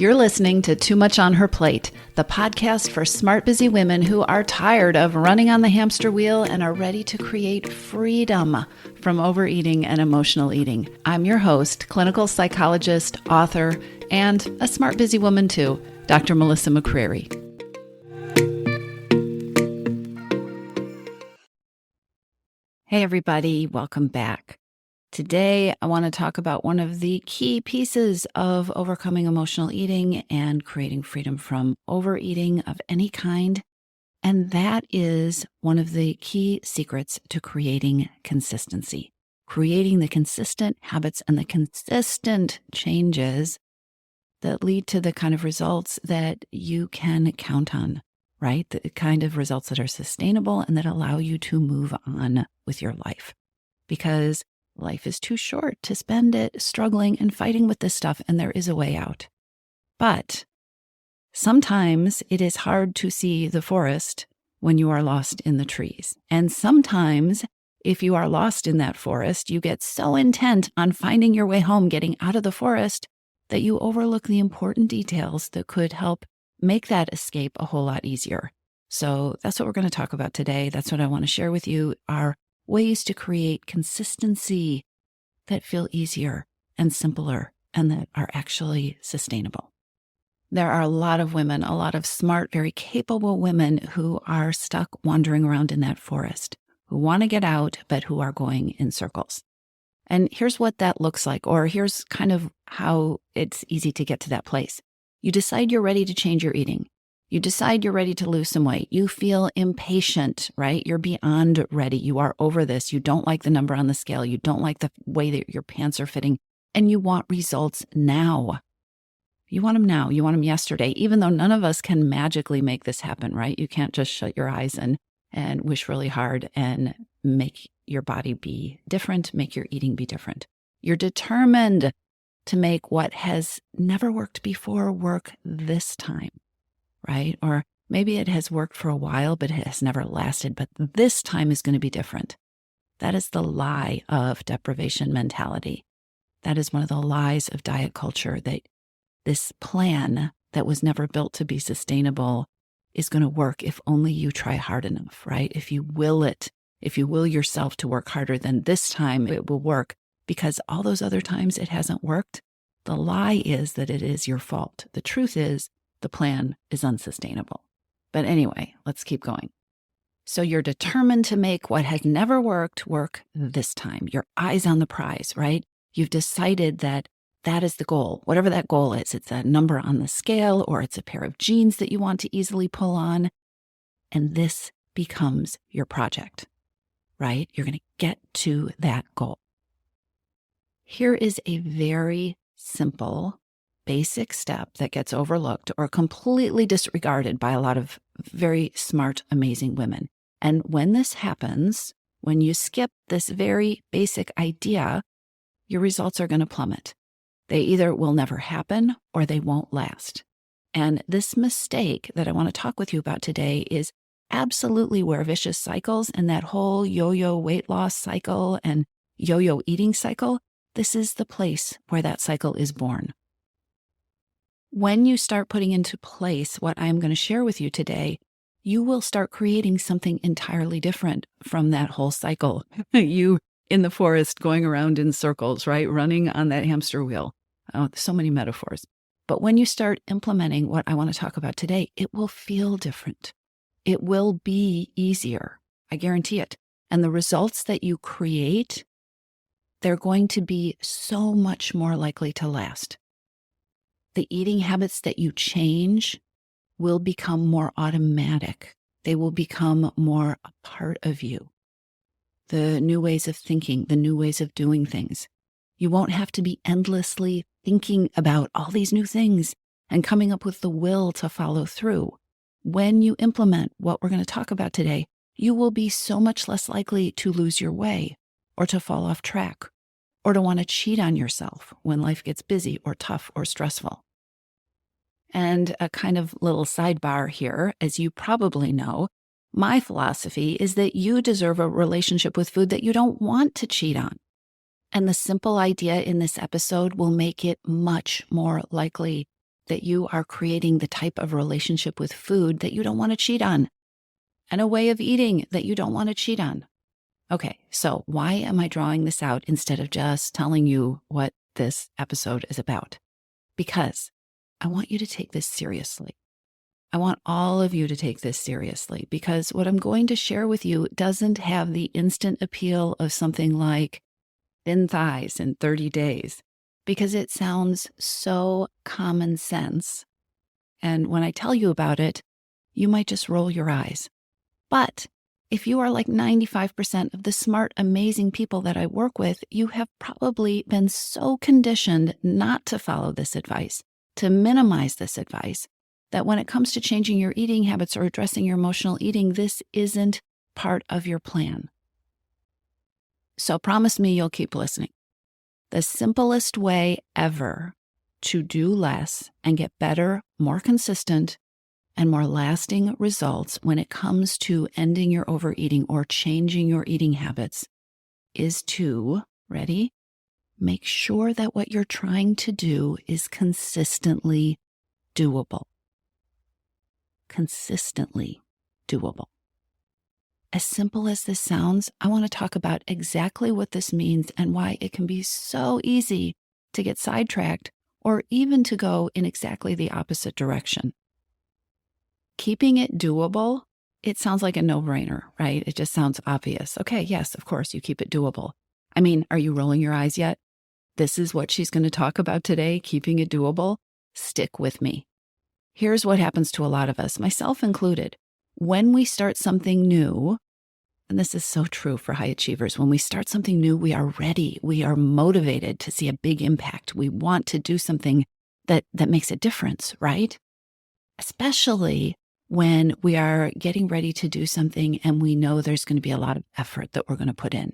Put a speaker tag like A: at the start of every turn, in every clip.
A: You're listening to Too Much on Her Plate, the podcast for smart, busy women who are tired of running on the hamster wheel and are ready to create freedom from overeating and emotional eating. I'm your host, clinical psychologist, author, and a smart, busy woman too, Dr. Melissa McCreary. Hey everybody, welcome back. Today, I want to talk about one of the key pieces of overcoming emotional eating and creating freedom from overeating of any kind. And that is one of the key secrets to creating consistency, creating the consistent habits and the consistent changes that lead to the kind of results that you can count on, right? The kind of results that are sustainable and that allow you to move on with your life. Because life is too short to spend it struggling and fighting with this stuff, and there is a way out. But sometimes it is hard to see the forest when you are lost in the trees. And sometimes if you are lost in that forest, you get so intent on finding your way home, getting out of the forest, that you overlook the important details that could help make that escape a whole lot easier. So that's what we're going to talk about today. That's what I want to share with you are ways to create consistency that feel easier and simpler and that are actually sustainable. There are a lot of women, a lot of smart, very capable women who are stuck wandering around in that forest, who want to get out, but who are going in circles. And here's what that looks like, or here's kind of how it's easy to get to that place. You decide you're ready to change your eating. You decide you're ready to lose some weight. You feel impatient, right? You're beyond ready. You are over this. You don't like the number on the scale. You don't like the way that your pants are fitting. And you want results now. You want them now. You want them yesterday, even though none of us can magically make this happen, right? You can't just shut your eyes and wish really hard and make your body be different, make your eating be different. You're determined to make what has never worked before work this time. Right? Or maybe it has worked for a while, but it has never lasted. But this time is going to be different. That is the lie of deprivation mentality. That is one of the lies of diet culture, that this plan that was never built to be sustainable is going to work if only you try hard enough, right? If you will it, if you will yourself to work harder, then this time it will work, because all those other times it hasn't worked. The lie is that it is your fault. The truth is, the plan is unsustainable. But anyway, let's keep going. So you're determined to make what has never worked work this time. Your eyes on the prize, right? You've decided that that is the goal, whatever that goal is. It's a number on the scale, or it's a pair of jeans that you want to easily pull on. And this becomes your project, right? You're going to get to that goal. Here is a very simple basic step that gets overlooked or completely disregarded by a lot of very smart, amazing women. And when this happens, when you skip this very basic idea, your results are going to plummet. They either will never happen or they won't last. And this mistake that I want to talk with you about today is absolutely where vicious cycles and that whole yo-yo weight loss cycle and yo-yo eating cycle, this is the place where that cycle is born. When you start putting into place what I'm going to share with you today, you will start creating something entirely different from that whole cycle. You in the forest going around in circles, right? Running on that hamster wheel. Oh, so many metaphors. But when you start implementing what I want to talk about today, it will feel different. It will be easier. I guarantee it. And the results that you create, they're going to be so much more likely to last. The eating habits that you change will become more automatic. They will become more a part of you. The new ways of thinking, the new ways of doing things. You won't have to be endlessly thinking about all these new things and coming up with the will to follow through. When you implement what we're going to talk about today, you will be so much less likely to lose your way or to fall off track, or to want to cheat on yourself when life gets busy or tough or stressful. And a kind of little sidebar here, as you probably know, my philosophy is that you deserve a relationship with food that you don't want to cheat on. And the simple idea in this episode will make it much more likely that you are creating the type of relationship with food that you don't want to cheat on and a way of eating that you don't want to cheat on. Okay, so why am I drawing this out instead of just telling you what this episode is about? Because I want you to take this seriously. I want all of you to take this seriously because what I'm going to share with you doesn't have the instant appeal of something like thin thighs in 30 days because it sounds so common sense. And when I tell you about it, you might just roll your eyes. But if you are like 95% of the smart, amazing people that I work with, you have probably been so conditioned not to follow this advice, to minimize this advice, that when it comes to changing your eating habits or addressing your emotional eating, this isn't part of your plan. So promise me you'll keep listening. The simplest way ever to do less and get better, more consistent, and more lasting results when it comes to ending your overeating or changing your eating habits is to, ready? Make sure that what you're trying to do is consistently doable. Consistently doable. As simple as this sounds, I want to talk about exactly what this means and why it can be so easy to get sidetracked or even to go in exactly the opposite direction. Keeping it doable, it sounds like a no-brainer, right? It just sounds obvious. Okay, yes, of course, you keep it doable. I mean, are you rolling your eyes yet? This is what she's going to talk about today, keeping it doable. Stick with me. Here's what happens to a lot of us, myself included. When we start something new, and this is so true for high achievers, when we start something new, we are ready. We are motivated to see a big impact. We want to do something that makes a difference, right? Especially when we are getting ready to do something and we know there's going to be a lot of effort that we're going to put in,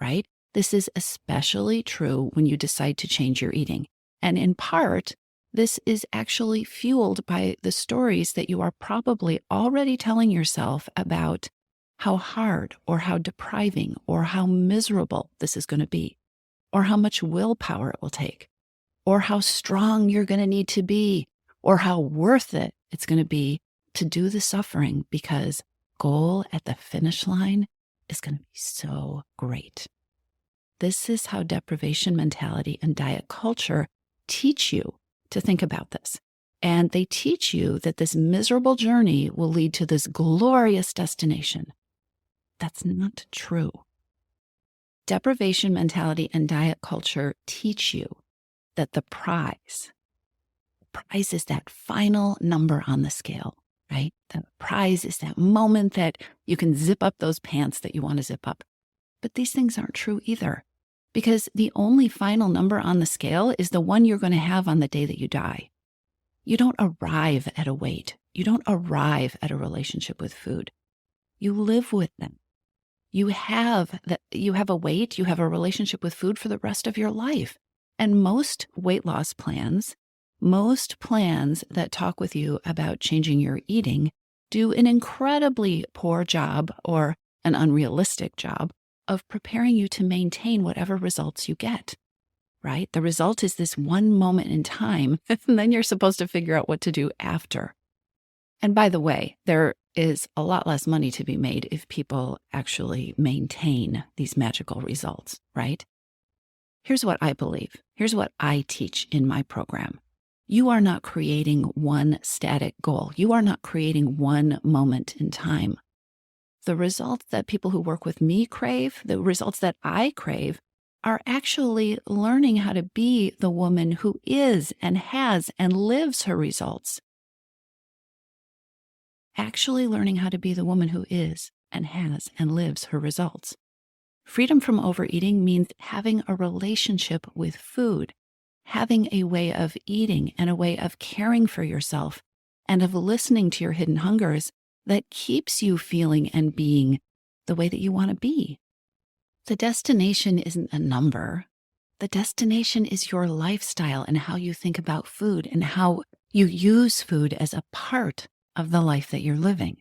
A: right? This is especially true when you decide to change your eating. And in part, this is actually fueled by the stories that you are probably already telling yourself about how hard or how depriving or how miserable this is going to be, or how much willpower it will take, or how strong you're going to need to be, or how worth it it's going to be to do the suffering because goal at the finish line is going to be so great. This is how deprivation mentality and diet culture teach you to think about this. And they teach you that this miserable journey will lead to this glorious destination. That's not true. Deprivation mentality and diet culture teach you that the prize is that final number on the scale, right? The prize is that moment that you can zip up those pants that you want to zip up. But these things aren't true either, because the only final number on the scale is the one you're going to have on the day that you die. You don't arrive at a weight. You don't arrive at a relationship with food. You live with them. You have a weight, you have a relationship with food for the rest of your life. And most weight loss plans, most plans that talk with you about changing your eating do an incredibly poor job or an unrealistic job of preparing you to maintain whatever results you get, right? The result is this one moment in time, and then you're supposed to figure out what to do after. And by the way, there is a lot less money to be made if people actually maintain these magical results, right? Here's what I believe. Here's what I teach in my program. You are not creating one static goal. You are not creating one moment in time. The results that people who work with me crave, the results that I crave, are actually learning how to be the woman who is and has and lives her results. Actually learning how to be the woman who is and has and lives her results. Freedom from overeating means having a relationship with food, having a way of eating and a way of caring for yourself and of listening to your hidden hungers that keeps you feeling and being the way that you want to be. The destination isn't a number. The destination is your lifestyle and how you think about food and how you use food as a part of the life that you're living.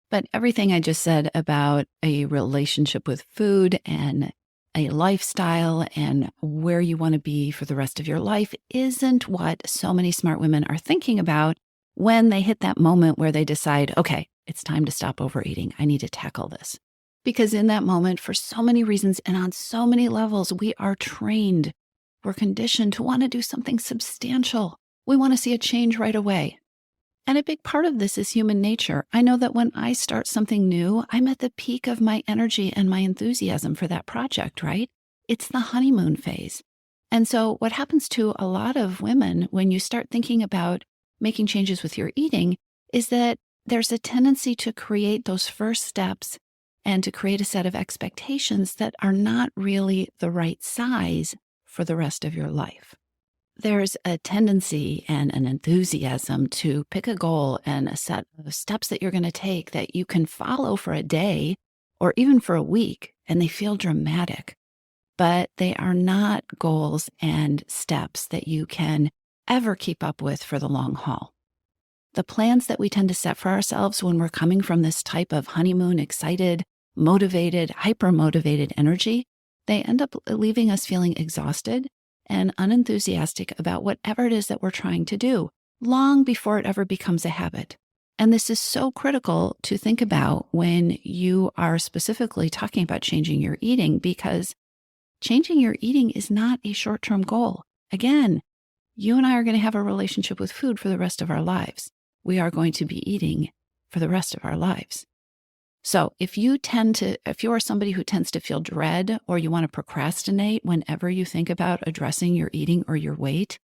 A: But everything I just said about a relationship with food and a lifestyle and where you want to be for the rest of your life isn't what so many smart women are thinking about when they hit that moment where they decide, okay, it's time to stop overeating. I need to tackle this. Because in that moment, for so many reasons and on so many levels, we are trained, we're conditioned to want to do something substantial. We want to see a change right away. And a big part of this is human nature. I know that when I start something new, I'm at the peak of my energy and my enthusiasm for that project, right? It's the honeymoon phase. And so what happens to a lot of women when you start thinking about making changes with your eating is that there's a tendency to create those first steps and to create a set of expectations that are not really the right size for the rest of your life. There's a tendency and an enthusiasm to pick a goal and a set of steps that you're going to take that you can follow for a day or even for a week, and they feel dramatic, but they are not goals and steps that you can ever keep up with for the long haul. The plans that we tend to set for ourselves when we're coming from this type of honeymoon, excited, motivated, hyper-motivated energy, they end up leaving us feeling exhausted and unenthusiastic about whatever it is that we're trying to do, long before it ever becomes a habit. And this is so critical to think about when you are specifically talking about changing your eating, because changing your eating is not a short-term goal. Again, you and I are going to have a relationship with food for the rest of our lives. We are going to be eating for the rest of our lives. So if you are somebody who tends to feel dread or you want to procrastinate whenever you think about addressing your eating or your weight,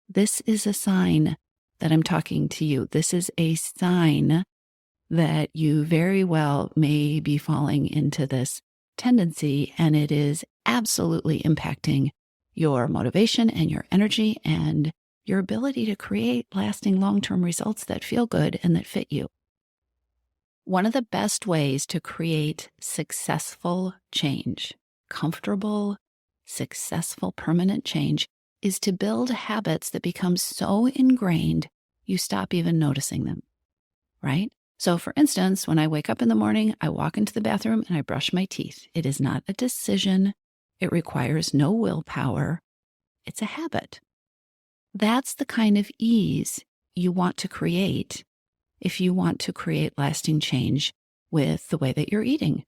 A: this is a sign that I'm talking to you. This is a sign that you very well may be falling into this tendency, and it is absolutely impacting your motivation and your energy and your ability to create lasting long-term results that feel good and that fit you. One of the best ways to create successful change, comfortable, successful, permanent change, is to build habits that become so ingrained you stop even noticing them, right? So for instance, when I wake up in the morning, I walk into the bathroom and I brush my teeth. It is not a decision. It requires no willpower. It's a habit. That's the kind of ease you want to create if you want to create lasting change with the way that you're eating.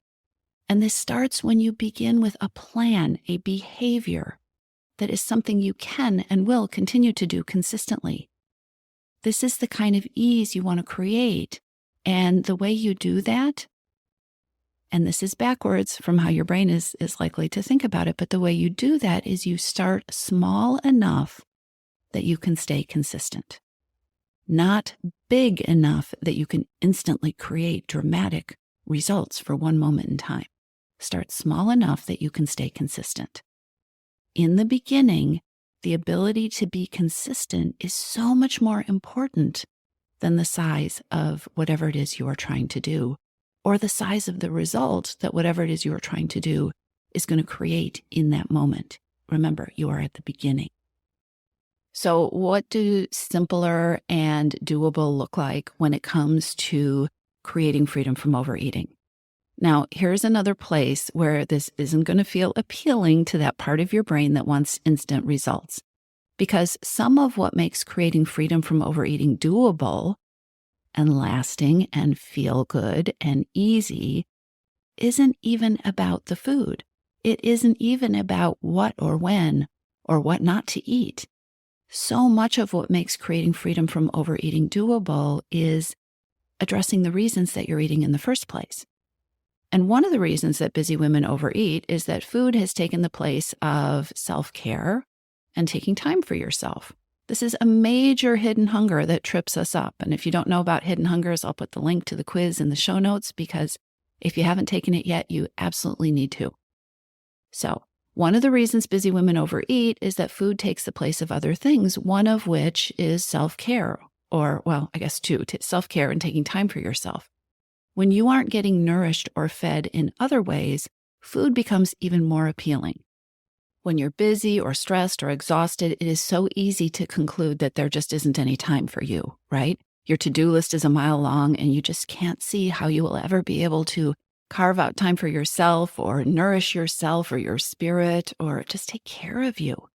A: And this starts when you begin with a plan, a behavior that is something you can and will continue to do consistently. This is the kind of ease you want to create. And the way you do that, and this is backwards from how your brain is likely to think about it, but the way you do that is you start small enough that you can stay consistent. Not big enough that you can instantly create dramatic results for one moment in time. Start small enough that you can stay consistent. In the beginning, the ability to be consistent is so much more important than the size of whatever it is you are trying to do, or the size of the result that whatever it is you are trying to do is going to create in that moment. Remember, you are at the beginning. So what do simpler and doable look like when it comes to creating freedom from overeating? Now, here's another place where this isn't going to feel appealing to that part of your brain that wants instant results. Because some of what makes creating freedom from overeating doable and lasting and feel good and easy isn't even about the food. It isn't even about what or when or what not to eat. So much of what makes creating freedom from overeating doable is addressing the reasons that you're eating in the first place. And one of the reasons that busy women overeat is that food has taken the place of self-care and taking time for yourself. This is a major hidden hunger that trips us up. And if you don't know about hidden hungers, I'll put the link to the quiz in the show notes, because if you haven't taken it yet, you absolutely need to. So one of the reasons busy women overeat is that food takes the place of other things, one of which is self-care, or, well, I guess two, self-care and taking time for yourself. When you aren't getting nourished or fed in other ways, food becomes even more appealing. When you're busy or stressed or exhausted, it is so easy to conclude that there just isn't any time for you, right? Your to-do list is a mile long and you just can't see how you will ever be able to carve out time for yourself or nourish yourself or your spirit or just take care of you.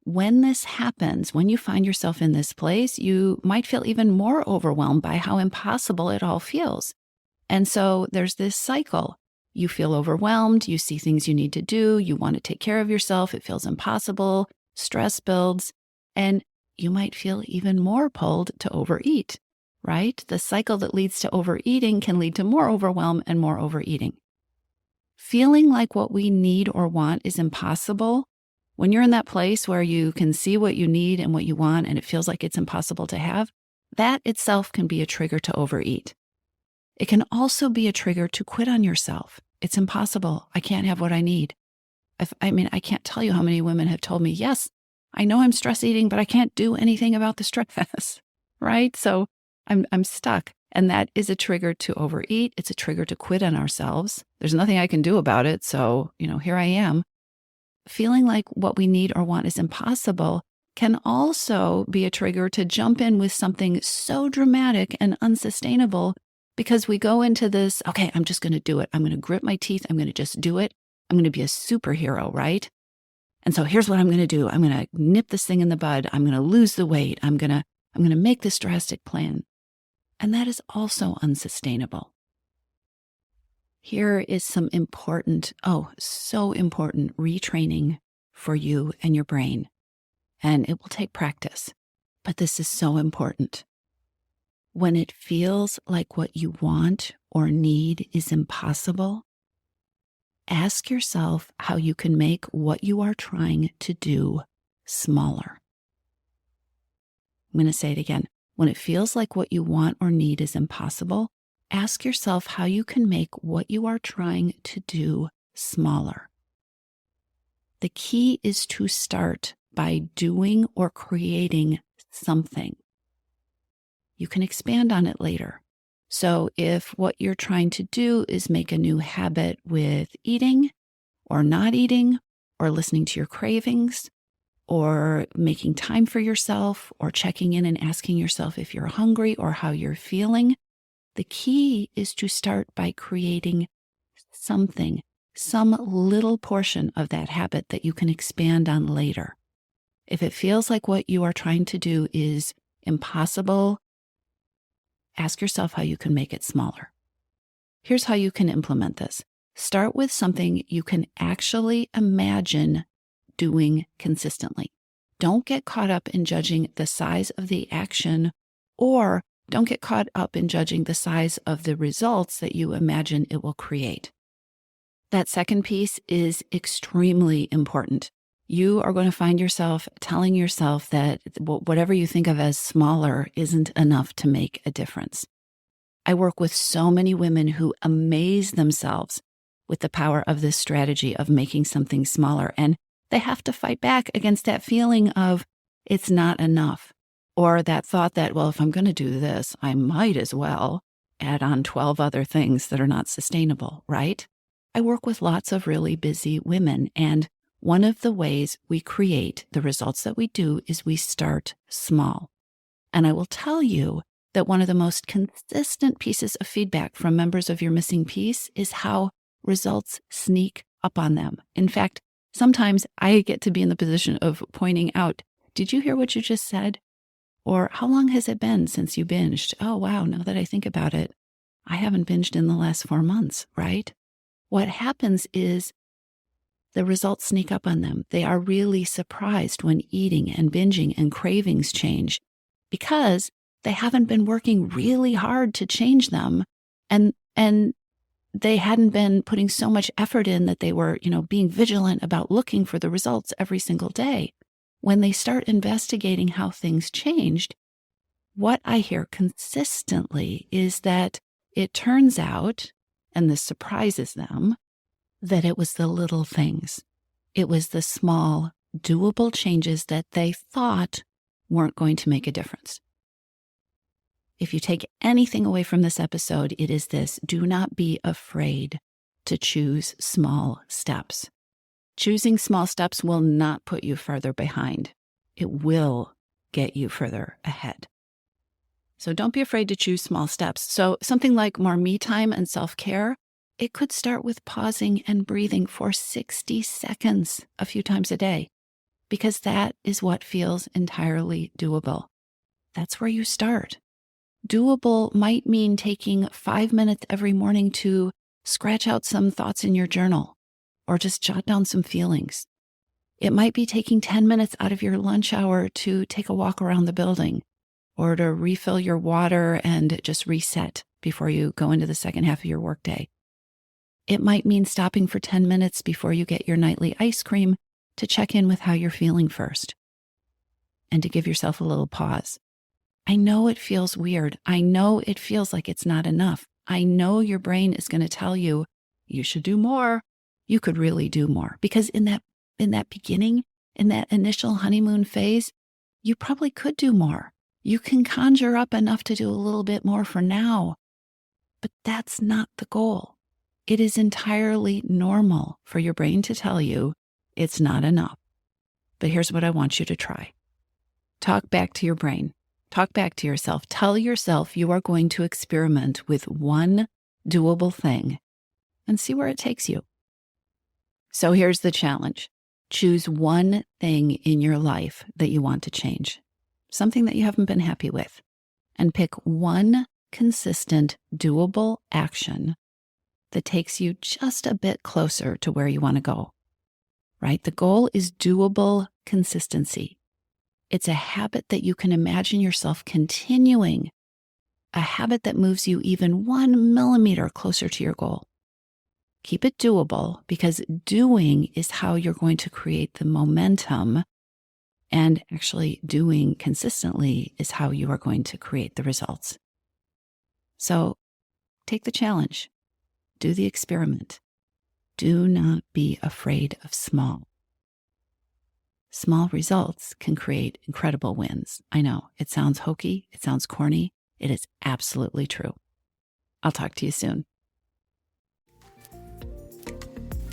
A: When this happens, when you find yourself in this place, you might feel even more overwhelmed by how impossible it all feels. And so there's this cycle. You feel overwhelmed, you see things you need to do, you want to take care of yourself, it feels impossible, stress builds, and you might feel even more pulled to overeat, right? The cycle that leads to overeating can lead to more overwhelm and more overeating. Feeling like what we need or want is impossible, when you're in that place where you can see what you need and what you want and it feels like it's impossible to have, that itself can be a trigger to overeat. It can also be a trigger to quit on yourself. It's impossible. I can't have what I need. I can't tell you how many women have told me, yes, I know I'm stress eating, but I can't do anything about the stress, right? So I'm stuck. And that is a trigger to overeat. It's a trigger to quit on ourselves. There's nothing I can do about it. So, here I am. Feeling like what we need or want is impossible can also be a trigger to jump in with something so dramatic and unsustainable because we go into this, okay, I'm just going to do it. I'm going to grit my teeth. I'm going to just do it. I'm going to be a superhero, right? And so here's what I'm going to do. I'm going to nip this thing in the bud. I'm going to lose the weight. I'm going to make this drastic plan. And that is also unsustainable. Here is some important, so important retraining for you and your brain. And it will take practice, but this is so important. When it feels like what you want or need is impossible, ask yourself how you can make what you are trying to do smaller. I'm going to say it again. When it feels like what you want or need is impossible, ask yourself how you can make what you are trying to do smaller. The key is to start by doing or creating something. You can expand on it later. So if what you're trying to do is make a new habit with eating or not eating or listening to your cravings or making time for yourself or checking in and asking yourself if you're hungry or how you're feeling, the key is to start by creating something, some little portion of that habit that you can expand on later. If it feels like what you are trying to do is impossible, ask yourself how you can make it smaller. Here's how you can implement this. Start with something you can actually imagine doing consistently. Don't get caught up in judging the size of the action, or don't get caught up in judging the size of the results that you imagine it will create. That second piece is extremely important. You are going to find yourself telling yourself that whatever you think of as smaller isn't enough to make a difference. I work with so many women who amaze themselves with the power of this strategy of making something smaller, and they have to fight back against that feeling of it's not enough, or that thought that, well, if I'm going to do this, I might as well add on 12 other things that are not sustainable, right? I work with lots of really busy women, and one of the ways we create the results that we do is we start small. And I will tell you that one of the most consistent pieces of feedback from members of Your Missing Piece is how results sneak up on them. In fact, sometimes I get to be in the position of pointing out, did you hear what you just said? Or how long has it been since you binged? Oh, wow, now that I think about it, I haven't binged in the last 4 months, right? What happens is the results sneak up on them. They are really surprised when eating and binging and cravings change because they haven't been working really hard to change them. And they hadn't been putting so much effort in that they were, being vigilant about looking for the results every single day. When they start investigating how things changed, what I hear consistently is that it turns out, and this surprises them, that it was the little things. It was the small, doable changes that they thought weren't going to make a difference. If you take anything away from this episode, it is this: do not be afraid to choose small steps. Choosing small steps will not put you further behind. It will get you further ahead. So don't be afraid to choose small steps. So something like more me time and self-care, it could start with pausing and breathing for 60 seconds a few times a day, because that is what feels entirely doable. That's where you start. Doable might mean taking 5 minutes every morning to scratch out some thoughts in your journal or just jot down some feelings. It might be taking 10 minutes out of your lunch hour to take a walk around the building or to refill your water and just reset before you go into the second half of your workday. It might mean stopping for 10 minutes before you get your nightly ice cream to check in with how you're feeling first and to give yourself a little pause. I know it feels weird. I know it feels like it's not enough. I know your brain is going to tell you, you should do more. You could really do more, because in that beginning, in that initial honeymoon phase, you probably could do more. You can conjure up enough to do a little bit more for now, but that's not the goal. It is entirely normal for your brain to tell you it's not enough. But here's what I want you to try. Talk back to your brain. Talk back to yourself. Tell yourself you are going to experiment with one doable thing and see where it takes you. So here's the challenge. Choose one thing in your life that you want to change, something that you haven't been happy with, and pick one consistent, doable action that takes you just a bit closer to where you want to go, right? The goal is doable consistency. It's a habit that you can imagine yourself continuing, a habit that moves you even 1 millimeter closer to your goal. Keep it doable, because doing is how you're going to create the momentum, and actually doing consistently is how you are going to create the results. So take the challenge. Do the experiment. Do not be afraid of small. Small results can create incredible wins. I know, it sounds hokey, it sounds corny. It is absolutely true. I'll talk to you soon.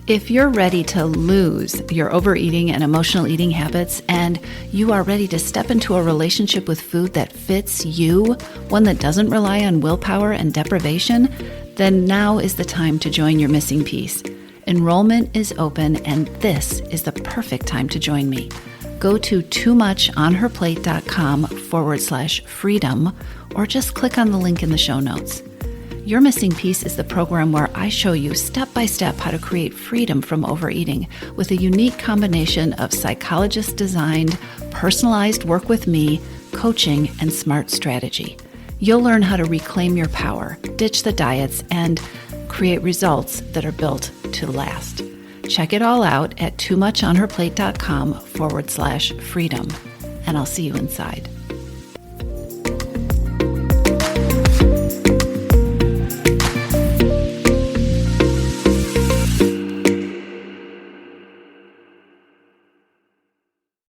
A: If you're ready to lose your overeating and emotional eating habits, and you are ready to step into a relationship with food that fits you, one that doesn't rely on willpower and deprivation, then now is the time to join your missing piece. Enrollment is open, and this is the perfect time to join me. Go to toomuchonherplate.com/freedom, or just click on the link in the show notes. Your Missing Piece is the program where I show you step-by-step how to create freedom from overeating with a unique combination of psychologist-designed, personalized work with me, coaching, and smart strategy. You'll learn how to reclaim your power, ditch the diets, and create results that are built to last. Check it all out at toomuchonherplate.com/freedom, and I'll see you inside.